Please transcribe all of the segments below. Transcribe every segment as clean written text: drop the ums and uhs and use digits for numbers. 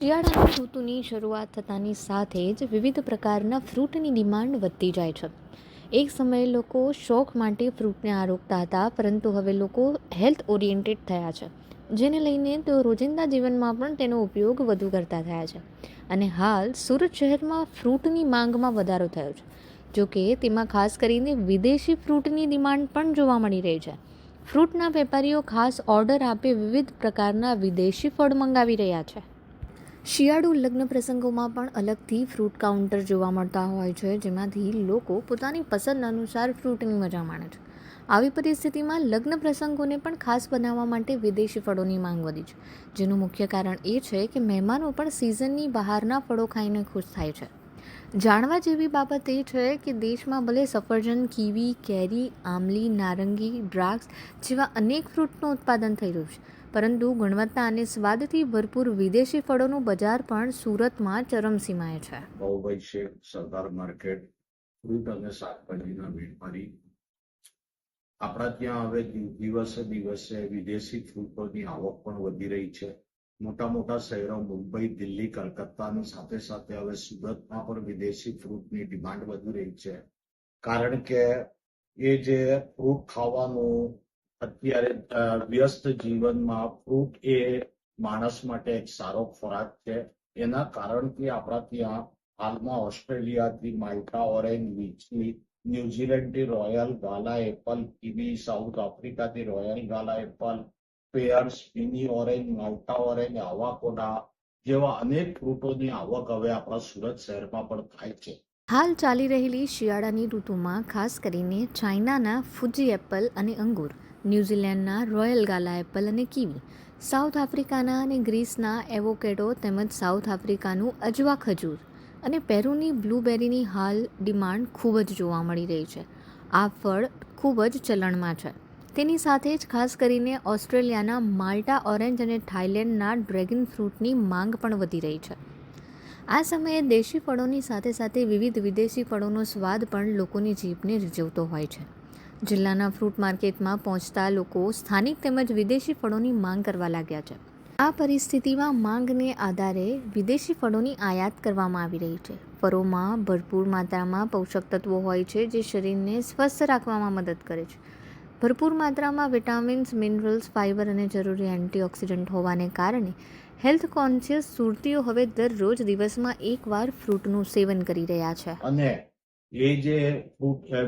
શિયાળાની ઋતુની શરૂઆત થતાની સાથે જ વિવિધ પ્રકારના ફ્રૂટની ડિમાન્ડ વધતી જાય છે. એક સમયે લોકો શોખ માટે ફ્રૂટને આરોગતા હતા, પરંતુ હવે લોકો હેલ્થ ઓરિએન્ટેડ થયા છે, જેને લઈને તેઓ રોજિંદા જીવનમાં પણ તેનો ઉપયોગ વધુ કરતા થયા છે. અને હાલ સુરત શહેરમાં ફ્રૂટની માંગમાં વધારો થયો છે. જોકે તેમાં ખાસ કરીને વિદેશી ફ્રૂટની ડિમાન્ડ પણ જોવા મળી રહી છે. ફ્રૂટના વેપારીઓ ખાસ ઓર્ડર આપી વિવિધ પ્રકારના વિદેશી ફળ મંગાવી રહ્યા છે. શિયાળુ લગ્ન પ્રસંગોમાં પણ અલગથી ફ્રૂટ કાઉન્ટર જોવા મળતા હોય છે, જેમાંથી લોકો પોતાની પસંદ અનુસાર ફ્રૂટની મજા માણે છે. આવી પરિસ્થિતિમાં લગ્ન પ્રસંગોને પણ ખાસ બનાવવા માટે વિદેશી ફળોની માંગ વધી છે, જેનું મુખ્ય કારણ એ છે કે મહેમાનો પણ સિઝનની બહારના ફળો ખાઈને ખુશ થાય છે. જાણવા જેવી બાબત એ છે કે દેશમાં ભલે સફરજન, કીવી, કેરી, આમલી, નારંગી, દ્રાક્ષ જેવા અનેક ફ્રૂટનું ઉત્પાદન થઈ રહ્યું છે, પરંતુ ગુણવત્તા અને સ્વાદથી ભરપૂર વિદેશી ફળોનું બજાર પણ સુરતમાં ચરમસીમાએ છે. બાહુભાઈ શેખ, સરદાર માર્કેટ, ફ્રૂટ અને શાકભાજીના વેપારી. આપણા ત્યાં હવે દિવસે દિવસે વિદેશી ફ્રૂટોની આવક પણ વધી રહી છે. મોટા મોટા શહેરો મુંબઈ, દિલ્હી, કલકત્તાની સાથે સાથે હવે સુરતમાં પણ વિદેશી ફ્રૂટની ડિમાન્ડ વધી રહી છે. કારણ કે એ જે ફ્રૂટ ખાવાનું અત્યારે વ્યસ્ત જીવનમાં ફ્રૂટ એ માણસ માટે એક સારો ખોરાક છે. એના કારણથી આપણા ત્યાં હાલમાં ઓસ્ટ્રેલિયાથી માલ્ટા ઓરેન્જ, લીચી, ન્યુઝીલેન્ડથી રોયલ ગાલા એપલ, કીવી, સાઉથ આફ્રિકાથી રોયલ ગાલા એપલ, પેયર્સ, મિની ઓરેન્જ, માલ્ટા ઓરેન્જ, આવાકોડા જેવા અનેક ફ્રૂટોની આવક હવે આપણા સુરત શહેરમાં પણ થાય છે. હાલ ચાલી રહેલી શિયાળાની ઋતુમાં ખાસ કરીને ચાઇનાના ફુજી એપલ અને અંગૂર, ન્યૂઝીલેન્ડના રોયલ ગાલા એપલ અને કીવી, સાઉથ આફ્રિકાના અને ગ્રીસના એવોકેડો તેમજ સાઉથ આફ્રિકાનું અજવા ખજૂર અને પેરુની બ્લૂબેરીની હાલ ડિમાન્ડ ખૂબ જ જોવા મળી રહી છે. આ ફળ ખૂબ જ ચલણમાં છે. તેની સાથે જ ખાસ કરીને ઓસ્ટ્રેલિયાના માલ્ટા ઓરેન્જ અને થાઇલેન્ડના ડ્રેગન ફ્રૂટની માંગ પણ વધી રહી છે. આ સમયે દેશી ફળોની સાથે સાથે વિવિધ વિદેશી ફળોનો સ્વાદ પણ લોકોની જીભને રીઝવતો હોય છે. જિલ્લાના ફ્રૂટ માર્કેટમાં પહોંચતા લોકો સ્થાનિક તેમજ વિદેશી ફળોની માંગ કરવા લાગ્યા છે. આ પરિસ્થિતિમાં માંગને આધારે વિદેશી ફળોની આયાત કરવામાં આવી રહી છે. ફળોમાં ભરપૂર માત્રામાં પોષક તત્વો હોય છે, જે શરીરને સ્વસ્થ રાખવામાં મદદ કરે છે. ભરપૂર માત્રામાં વિટામિન્સ, મિનરલ્સ, ફાઇબર અને જરૂરી એન્ટીઓક્સિડન્ટ હોવાને કારણે હેલ્થ કોન્શિયસ સુરતીઓ હવે દરરોજ દિવસમાં એકવાર ફ્રૂટનું સેવન કરી રહ્યા છે. અને એ જે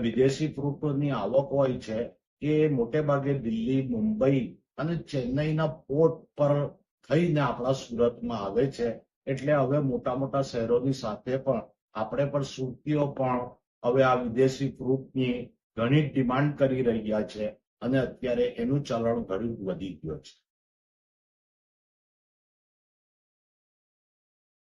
વિદેશી ફ્રૂટોની આવક હોય છે એ મોટે ભાગે દિલ્હી, મુંબઈ અને ચેન્નઈના પોર્ટ પર થઈને આપણા સુરતમાં આવે છે. એટલે હવે મોટા મોટા શહેરોની સાથે પણ આપણે પણ સુરતીઓ પણ હવે આ વિદેશી ફ્રૂટની ઘણી ડિમાન્ડ કરી રહ્યા છે અને અત્યારે એનું ચલણ ઘણું વધી ગયું છે.